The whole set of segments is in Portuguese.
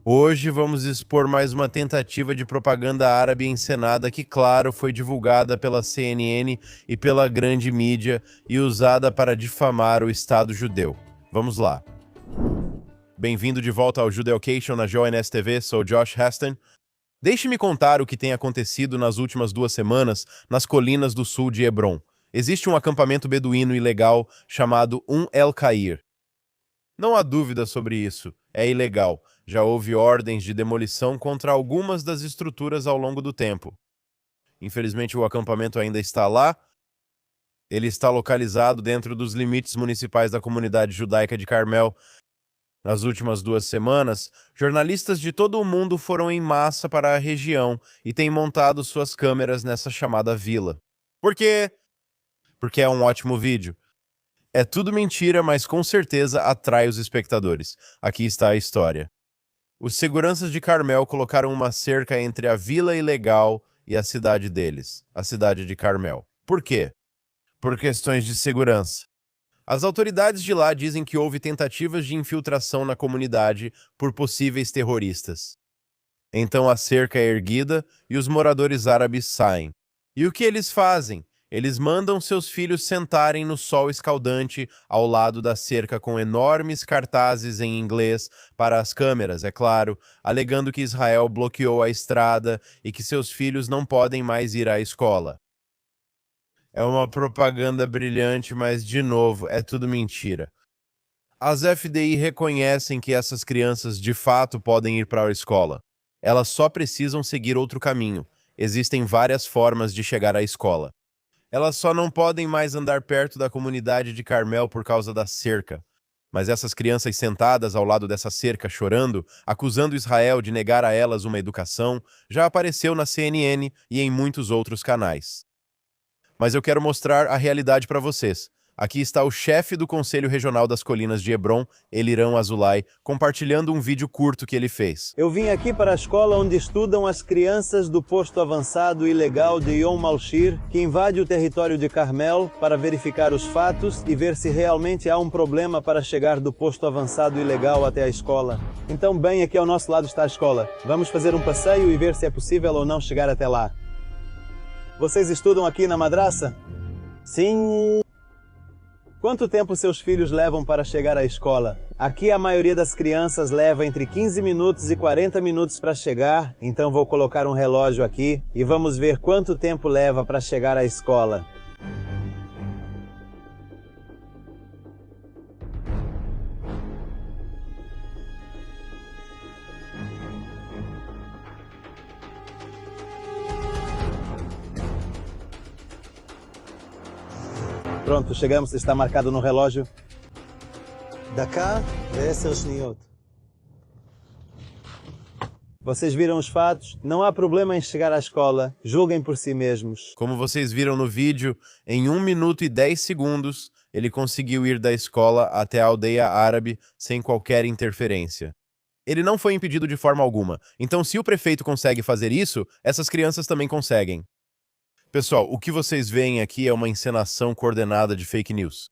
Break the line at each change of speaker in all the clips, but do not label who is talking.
Hoje vamos expor mais uma tentativa de propaganda árabe encenada que, claro, foi divulgada pela CNN e pela grande mídia e usada para difamar o Estado judeu. Vamos lá. Bem-vindo de volta ao Judeocation na JONS TV, sou Josh Haston. Deixe-me contar o que tem acontecido nas últimas 2 semanas nas colinas do sul de Hebron. Existe um acampamento beduíno ilegal chamado El Cair. Não há dúvida sobre isso, é ilegal. Já houve ordens de demolição contra algumas das estruturas ao longo do tempo. Infelizmente, o acampamento ainda está lá. Ele está localizado dentro dos limites municipais da comunidade judaica de Carmel. Nas últimas 2 semanas, jornalistas de todo o mundo foram em massa para a região e têm montado suas câmeras nessa chamada vila. Por quê? Porque é um ótimo vídeo. É tudo mentira, mas com certeza atrai os espectadores. Aqui está a história. Os seguranças de Carmel colocaram uma cerca entre a vila ilegal e a cidade deles, a cidade de Carmel. Por quê? Por questões de segurança. As autoridades de lá dizem que houve tentativas de infiltração na comunidade por possíveis terroristas. Então a cerca é erguida e os moradores árabes saem. E o que eles fazem? Eles mandam seus filhos sentarem no sol escaldante ao lado da cerca com enormes cartazes em inglês para as câmeras, é claro, alegando que Israel bloqueou a estrada e que seus filhos não podem mais ir à escola. É uma propaganda brilhante, mas, de novo, é tudo mentira. As FDI reconhecem que essas crianças de fato podem ir para a escola. Elas só precisam seguir outro caminho. Existem várias formas de chegar à escola. Elas só não podem mais andar perto da comunidade de Carmel por causa da cerca. Mas essas crianças sentadas ao lado dessa cerca chorando, acusando Israel de negar a elas uma educação, já apareceu na CNN e em muitos outros canais. Mas eu quero mostrar a realidade para vocês. Aqui está o chefe do Conselho Regional das Colinas de Hebron, Eliran Azulay, compartilhando um vídeo curto que ele fez.
Eu vim aqui para a escola onde estudam as crianças do posto avançado ilegal de Yom Malshir, que invade o território de Carmel, para verificar os fatos e ver se realmente há um problema para chegar do posto avançado ilegal até a escola. Então, bem, aqui ao nosso lado está a escola. Vamos fazer um passeio e ver se é possível ou não chegar até lá. Vocês estudam aqui na madraça? Sim. Quanto tempo seus filhos levam para chegar à escola? Aqui a maioria das crianças leva entre 15 minutos e 40 minutos para chegar, então vou colocar um relógio aqui e vamos ver quanto tempo leva para chegar à escola. Pronto, chegamos, está marcado no relógio. Daqá, 10 שניות. Vocês viram os fatos? Não há problema em chegar à escola. Julguem por si mesmos.
Como vocês viram no vídeo, em 1 minuto e 10 segundos, ele conseguiu ir da escola até a aldeia árabe sem qualquer interferência. Ele não foi impedido de forma alguma. Então, se o prefeito consegue fazer isso, essas crianças também conseguem. Pessoal, o que vocês veem aqui é uma encenação coordenada de fake news.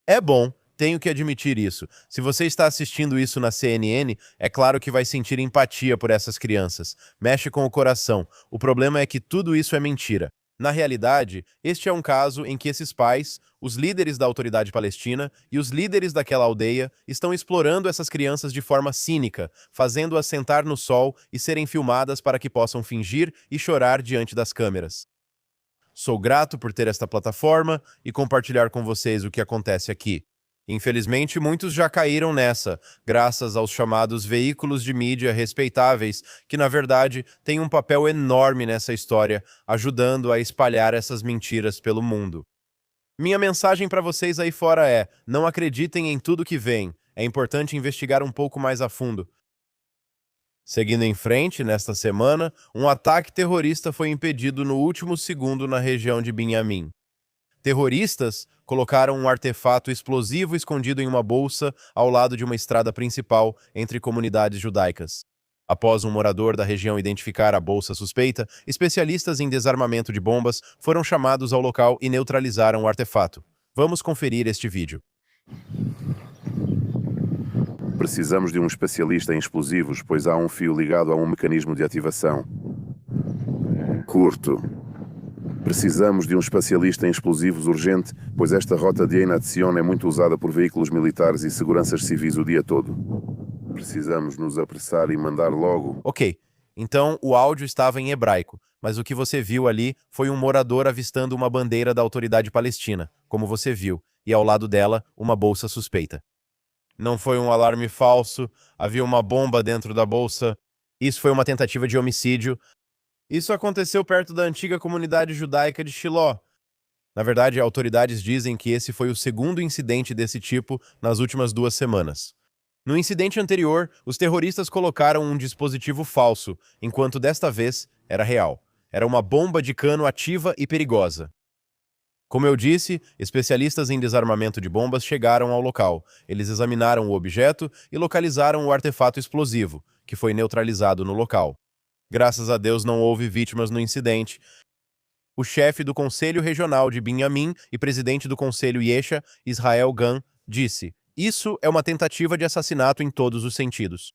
É bom, tenho que admitir isso. Se você está assistindo isso na CNN, é claro que vai sentir empatia por essas crianças. Mexe com o coração. O problema é que tudo isso é mentira. Na realidade, este é um caso em que esses pais, os líderes da autoridade palestina e os líderes daquela aldeia estão explorando essas crianças de forma cínica, fazendo-as sentar no sol e serem filmadas para que possam fingir e chorar diante das câmeras. Sou grato por ter esta plataforma e compartilhar com vocês o que acontece aqui. Infelizmente, muitos já caíram nessa, graças aos chamados veículos de mídia respeitáveis, que na verdade têm um papel enorme nessa história, ajudando a espalhar essas mentiras pelo mundo. Minha mensagem para vocês aí fora é: não acreditem em tudo que vem, é importante investigar um pouco mais a fundo. Seguindo em frente, nesta semana, um ataque terrorista foi impedido no último segundo na região de Binyamin. Terroristas colocaram um artefato explosivo escondido em uma bolsa ao lado de uma estrada principal entre comunidades judaicas. Após um morador da região identificar a bolsa suspeita, especialistas em desarmamento de bombas foram chamados ao local e neutralizaram o artefato. Vamos conferir este vídeo.
Precisamos de um especialista em explosivos, pois há um fio ligado a um mecanismo de ativação. Curto. Precisamos de um especialista em explosivos urgente, pois esta rota de inadição é muito usada por veículos militares e seguranças civis o dia todo. Precisamos nos apressar e mandar logo.
Ok, então o áudio estava em hebraico, mas o que você viu ali foi um morador avistando uma bandeira da autoridade palestina, como você viu, e ao lado dela, uma bolsa suspeita. Não foi um alarme falso, havia uma bomba dentro da bolsa. Isso foi uma tentativa de homicídio. Isso aconteceu perto da antiga comunidade judaica de Shiló. Na verdade, autoridades dizem que esse foi o segundo incidente desse tipo nas últimas 2 semanas. No incidente anterior, os terroristas colocaram um dispositivo falso, enquanto desta vez era real. Era uma bomba de cano ativa e perigosa. Como eu disse, especialistas em desarmamento de bombas chegaram ao local. Eles examinaram o objeto e localizaram o artefato explosivo, que foi neutralizado no local. Graças a Deus não houve vítimas no incidente. O chefe do Conselho Regional de Binyamin e presidente do Conselho Yesha, Israel Gan, disse: "Isso é uma tentativa de assassinato em todos os sentidos.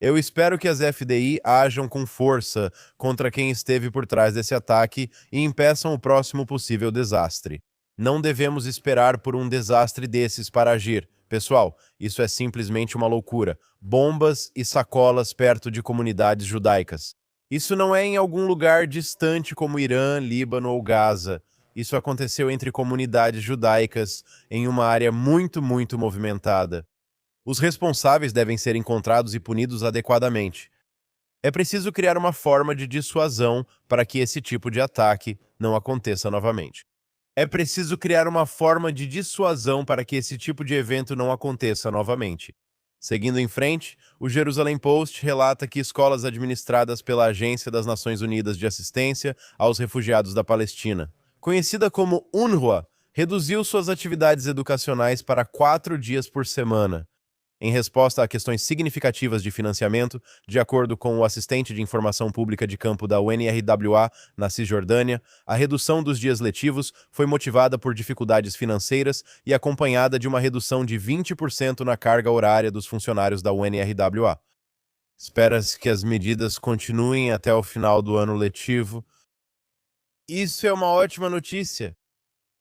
Eu espero que as FDI ajam com força contra quem esteve por trás desse ataque e impeçam o próximo possível desastre. Não devemos esperar por um desastre desses para agir. Pessoal, isso é simplesmente uma loucura. Bombas e sacolas perto de comunidades judaicas. Isso não é em algum lugar distante como Irã, Líbano ou Gaza. Isso aconteceu entre comunidades judaicas em uma área muito movimentada. Os responsáveis devem ser encontrados e punidos adequadamente. É preciso criar uma forma de dissuasão para que esse tipo de ataque não aconteça novamente. É preciso criar uma forma de dissuasão para que esse tipo de evento não aconteça novamente. Seguindo em frente, o Jerusalem Post relata que escolas administradas pela Agência das Nações Unidas de Assistência aos Refugiados da Palestina, conhecida como UNRWA, reduziu suas atividades educacionais para 4 dias por semana. Em resposta a questões significativas de financiamento, de acordo com o assistente de informação pública de campo da UNRWA na Cisjordânia, a redução dos dias letivos foi motivada por dificuldades financeiras e acompanhada de uma redução de 20% na carga horária dos funcionários da UNRWA. Espera-se que as medidas continuem até o final do ano letivo. Isso é uma ótima notícia.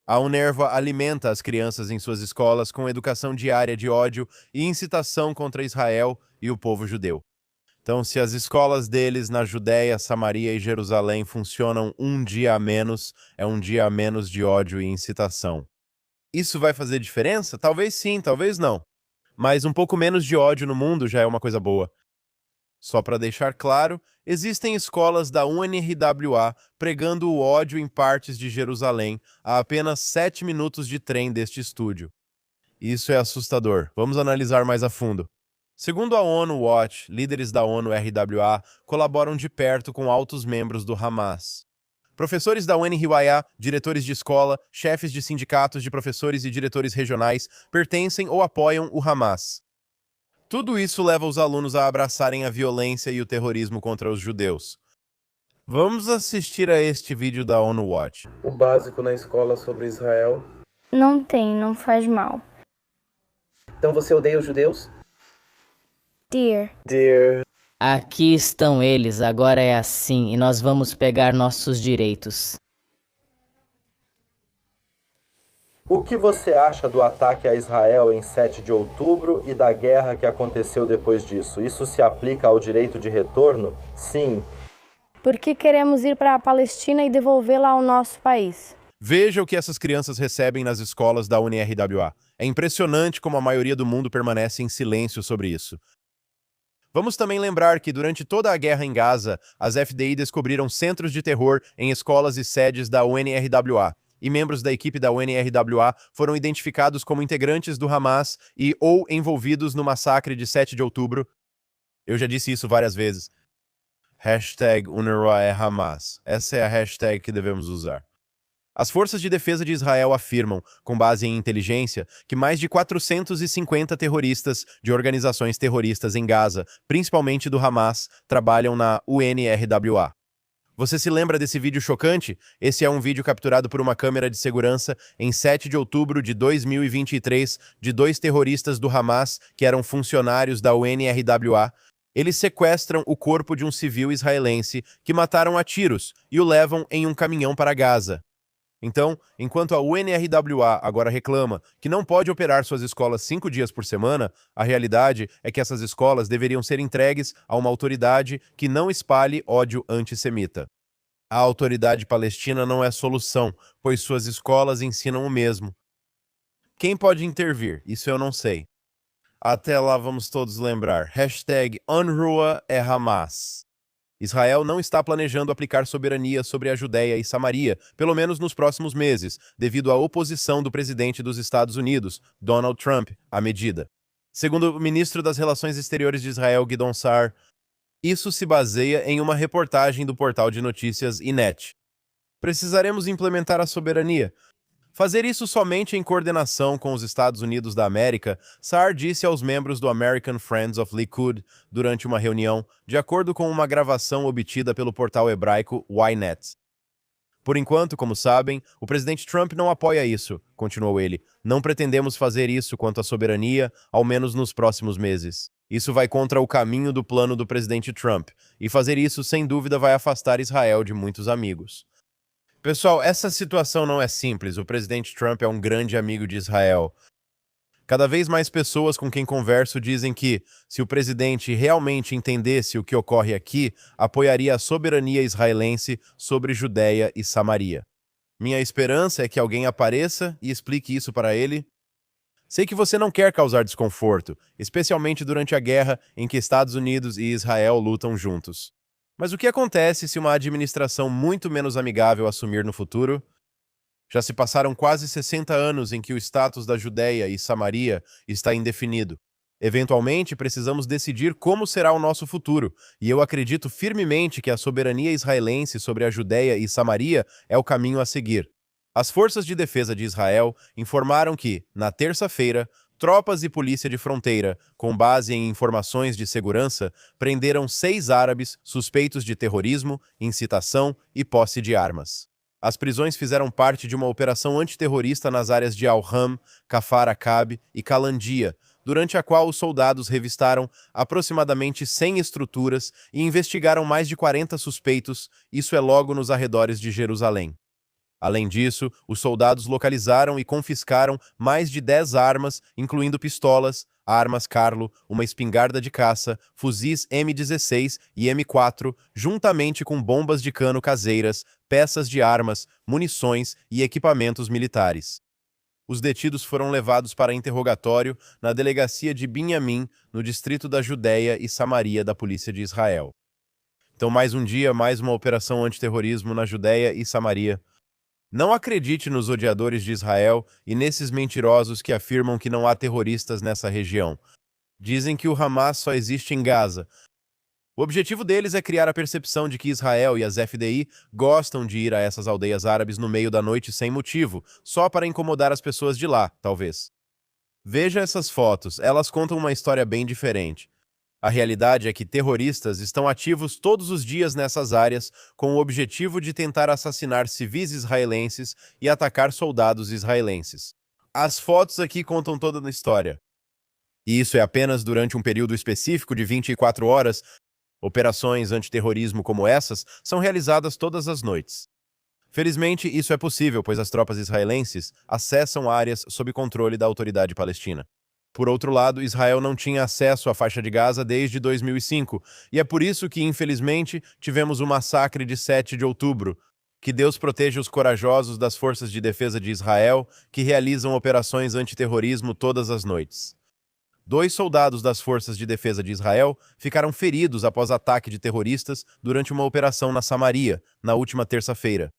A UNRWA alimenta as crianças em suas escolas com educação diária de ódio e incitação contra Israel e o povo judeu. Então, se as escolas deles na Judéia, Samaria e Jerusalém funcionam um dia a menos, é um dia a menos de ódio e incitação. Isso vai fazer diferença? Talvez sim, talvez não. Mas um pouco menos de ódio no mundo já é uma coisa boa. Só para deixar claro, existem escolas da UNRWA pregando o ódio em partes de Jerusalém a apenas 7 minutos de trem deste estúdio. Isso é assustador. Vamos analisar mais a fundo. Segundo a ONU Watch, líderes da ONU-RWA colaboram de perto com altos membros do Hamas. Professores da UNRWA, diretores de escola, chefes de sindicatos de professores e diretores regionais pertencem ou apoiam o Hamas. Tudo isso leva os alunos a abraçarem a violência e o terrorismo contra os judeus. Vamos assistir a este vídeo da ONU Watch.
O básico na escola sobre Israel.
Não tem, não faz mal.
Então você odeia os judeus?
Dear.
Aqui estão eles, agora é assim, e nós vamos pegar nossos direitos.
O que você acha do ataque a Israel em 7 de outubro e da guerra que aconteceu depois disso? Isso se aplica ao direito de retorno? Sim.
Porque queremos ir para a Palestina e devolvê-la ao nosso país.
Veja o que essas crianças recebem nas escolas da UNRWA. É impressionante como a maioria do mundo permanece em silêncio sobre isso. Vamos também lembrar que durante toda a guerra em Gaza, as FDI descobriram centros de terror em escolas e sedes da UNRWA. E membros da equipe da UNRWA foram identificados como integrantes do Hamas e ou envolvidos no massacre de 7 de outubro. Eu já disse isso várias vezes. #UNRWA é Hamas. Essa é a hashtag que devemos usar. As forças de defesa de Israel afirmam, com base em inteligência, que mais de 450 terroristas de organizações terroristas em Gaza, principalmente do Hamas, trabalham na UNRWA. Você se lembra desse vídeo chocante? Esse é um vídeo capturado por uma câmera de segurança em 7 de outubro de 2023 de 2 terroristas do Hamas que eram funcionários da UNRWA. Eles sequestram o corpo de um civil israelense que mataram a tiros e o levam em um caminhão para Gaza. Então, enquanto a UNRWA agora reclama que não pode operar suas escolas 5 dias por semana, a realidade é que essas escolas deveriam ser entregues a uma autoridade que não espalhe ódio antissemita. A autoridade palestina não é solução, pois suas escolas ensinam o mesmo. Quem pode intervir? Isso eu não sei. Até lá vamos todos lembrar. #UNRWA é Hamas. Israel não está planejando aplicar soberania sobre a Judéia e Samaria, pelo menos nos próximos meses, devido à oposição do presidente dos Estados Unidos, Donald Trump, à medida. Segundo o ministro das Relações Exteriores de Israel, Gideon Sa'ar, isso se baseia em uma reportagem do portal de notícias Ynet. Precisaremos implementar a soberania. Fazer isso somente em coordenação com os Estados Unidos da América, Sa'ar disse aos membros do American Friends of Likud durante uma reunião, de acordo com uma gravação obtida pelo portal hebraico Ynet. Por enquanto, como sabem, o presidente Trump não apoia isso, continuou ele. Não pretendemos fazer isso quanto à soberania, ao menos nos próximos meses. Isso vai contra o caminho do plano do presidente Trump, e fazer isso, sem dúvida, vai afastar Israel de muitos amigos. Pessoal, essa situação não é simples. O presidente Trump é um grande amigo de Israel. Cada vez mais pessoas com quem converso dizem que, se o presidente realmente entendesse o que ocorre aqui, apoiaria a soberania israelense sobre Judéia e Samaria. Minha esperança é que alguém apareça e explique isso para ele. Sei que você não quer causar desconforto, especialmente durante a guerra em que Estados Unidos e Israel lutam juntos. Mas o que acontece se uma administração muito menos amigável assumir no futuro? Já se passaram quase 60 anos em que o status da Judéia e Samaria está indefinido. Eventualmente, precisamos decidir como será o nosso futuro, e eu acredito firmemente que a soberania israelense sobre a Judéia e Samaria é o caminho a seguir. As forças de defesa de Israel informaram que, na terça-feira, tropas e polícia de fronteira, com base em informações de segurança, prenderam 6 árabes suspeitos de terrorismo, incitação e posse de armas. As prisões fizeram parte de uma operação antiterrorista nas áreas de Al-Ham, Kafar Aqab e Kalandia, durante a qual os soldados revistaram aproximadamente 100 estruturas e investigaram mais de 40 suspeitos, isso é logo nos arredores de Jerusalém. Além disso, os soldados localizaram e confiscaram mais de 10 armas, incluindo pistolas, armas Carlo, uma espingarda de caça, fuzis M16 e M4, juntamente com bombas de cano caseiras, peças de armas, munições e equipamentos militares. Os detidos foram levados para interrogatório na delegacia de Binyamin, no distrito da Judéia e Samaria da Polícia de Israel. Então, mais um dia, mais uma operação antiterrorismo na Judéia e Samaria. Não acredite nos odiadores de Israel e nesses mentirosos que afirmam que não há terroristas nessa região. Dizem que o Hamas só existe em Gaza. O objetivo deles é criar a percepção de que Israel e as FDI gostam de ir a essas aldeias árabes no meio da noite sem motivo, só para incomodar as pessoas de lá, talvez. Veja essas fotos, elas contam uma história bem diferente. A realidade é que terroristas estão ativos todos os dias nessas áreas com o objetivo de tentar assassinar civis israelenses e atacar soldados israelenses. As fotos aqui contam toda a história. E isso é apenas durante um período específico de 24 horas. Operações antiterrorismo como essas são realizadas todas as noites. Felizmente, isso é possível, pois as tropas israelenses acessam áreas sob controle da autoridade palestina. Por outro lado, Israel não tinha acesso à faixa de Gaza desde 2005, e é por isso que, infelizmente, tivemos o massacre de 7 de outubro. Que Deus proteja os corajosos das forças de defesa de Israel, que realizam operações antiterrorismo todas as noites. 2 soldados das forças de defesa de Israel ficaram feridos após ataque de terroristas durante uma operação na Samaria, na última terça-feira.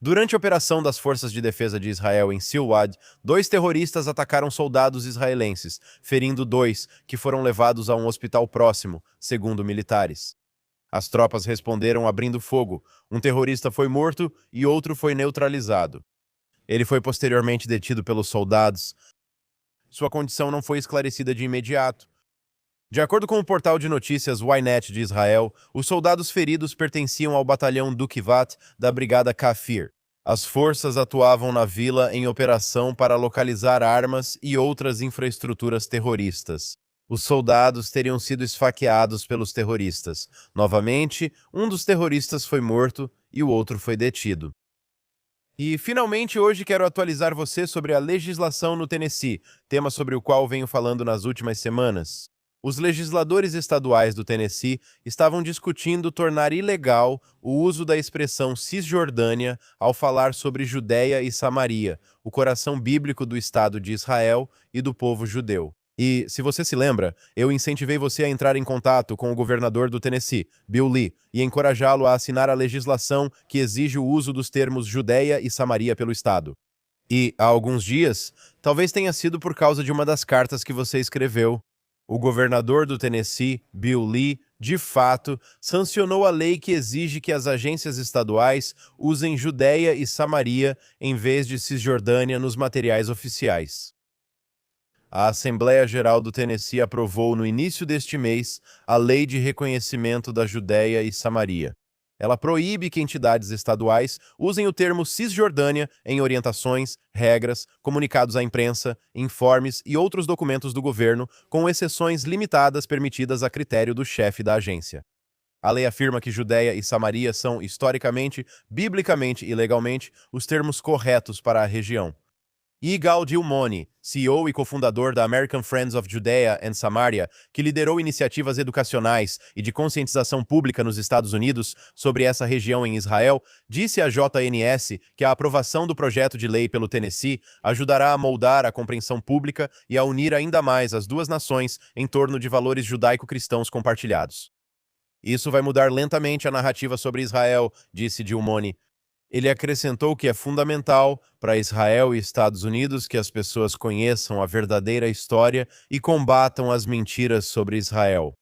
Durante a operação das Forças de Defesa de Israel em Silwad, 2 terroristas atacaram soldados israelenses, ferindo 2, que foram levados a um hospital próximo, segundo militares. As tropas responderam abrindo fogo. Um terrorista foi morto e outro foi neutralizado. Ele foi posteriormente detido pelos soldados. Sua condição não foi esclarecida de imediato. De acordo com o portal de notícias Ynet de Israel, os soldados feridos pertenciam ao batalhão Dukivat da Brigada Kafir. As forças atuavam na vila em operação para localizar armas e outras infraestruturas terroristas. Os soldados teriam sido esfaqueados pelos terroristas. Novamente, um dos terroristas foi morto e o outro foi detido. E, finalmente, hoje quero atualizar você sobre a legislação no Tennessee, tema sobre o qual venho falando nas últimas semanas. Os legisladores estaduais do Tennessee estavam discutindo tornar ilegal o uso da expressão Cisjordânia ao falar sobre Judéia e Samaria, o coração bíblico do Estado de Israel e do povo judeu. E, se você se lembra, eu incentivei você a entrar em contato com o governador do Tennessee, Bill Lee, e encorajá-lo a assinar a legislação que exige o uso dos termos Judéia e Samaria pelo Estado. E, há alguns dias, talvez tenha sido por causa de uma das cartas que você escreveu, o governador do Tennessee, Bill Lee, de fato, sancionou a lei que exige que as agências estaduais usem Judéia e Samaria em vez de Cisjordânia nos materiais oficiais. A Assembleia Geral do Tennessee aprovou no início deste mês a Lei de Reconhecimento da Judéia e Samaria. Ela proíbe que entidades estaduais usem o termo Cisjordânia em orientações, regras, comunicados à imprensa, informes e outros documentos do governo, com exceções limitadas permitidas a critério do chefe da agência. A lei afirma que Judéia e Samaria são, historicamente, biblicamente e legalmente, os termos corretos para a região. Yigal Gilmoni, CEO e cofundador da American Friends of Judea and Samaria, que liderou iniciativas educacionais e de conscientização pública nos Estados Unidos sobre essa região em Israel, disse à JNS que a aprovação do projeto de lei pelo Tennessee ajudará a moldar a compreensão pública e a unir ainda mais as duas nações em torno de valores judaico-cristãos compartilhados. Isso vai mudar lentamente a narrativa sobre Israel, disse Gilmoni. Ele acrescentou que é fundamental para Israel e Estados Unidos que as pessoas conheçam a verdadeira história e combatam as mentiras sobre Israel.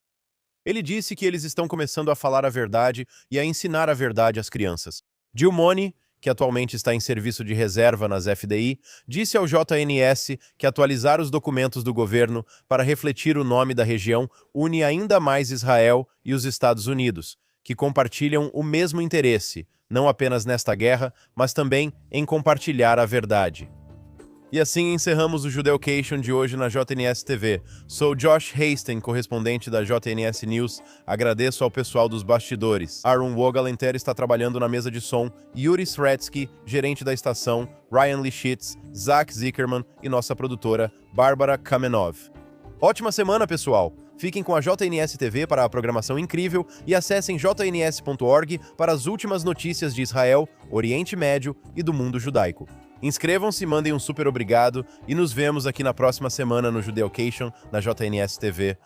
Ele disse que eles estão começando a falar a verdade e a ensinar a verdade às crianças. Gilmoni, que atualmente está em serviço de reserva nas FDI, disse ao JNS que atualizar os documentos do governo para refletir o nome da região une ainda mais Israel e os Estados Unidos, que compartilham o mesmo interesse, não apenas nesta guerra, mas também em compartilhar a verdade. E assim encerramos o Judeocation de hoje na JNS TV. Sou Josh Hastings, correspondente da JNS News. Agradeço ao pessoal dos bastidores. Aaron Wogalenter está trabalhando na mesa de som, Yuri Sretsky, gerente da estação, Ryan Lishitz, Zach Zickerman e nossa produtora, Bárbara Kamenov. Ótima semana, pessoal! Fiquem com a JNS TV para a programação incrível e acessem jns.org para as últimas notícias de Israel, Oriente Médio e do mundo judaico. Inscrevam-se, mandem um super obrigado e nos vemos aqui na próxima semana no Judeocation, na JNS TV.